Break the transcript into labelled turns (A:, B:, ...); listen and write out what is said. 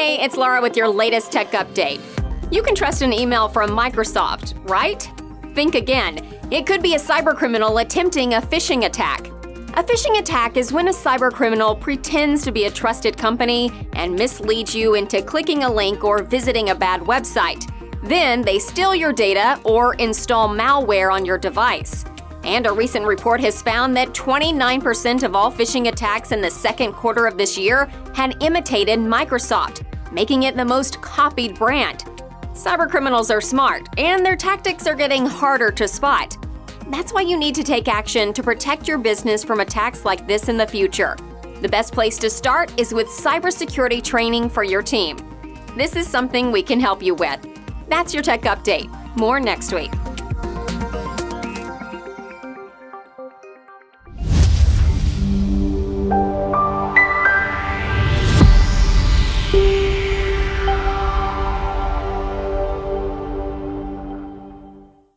A: Hey, it's Laura with your latest tech update. You can trust an email from Microsoft, right? Think again. It could be a cybercriminal attempting a phishing attack. A phishing attack is when a cybercriminal pretends to be a trusted company and misleads you into clicking a link or visiting a bad website. Then they steal your data or install malware on your device. And a recent report has found that 29% of all phishing attacks in the second quarter of this year had imitated Microsoft, making it the most copied brand. Cybercriminals are smart, and their tactics are getting harder to spot. That's why you need to take action to protect your business from attacks like this in the future. The best place to start is with cybersecurity training for your team. This is something we can help you with. That's your tech update. More next week.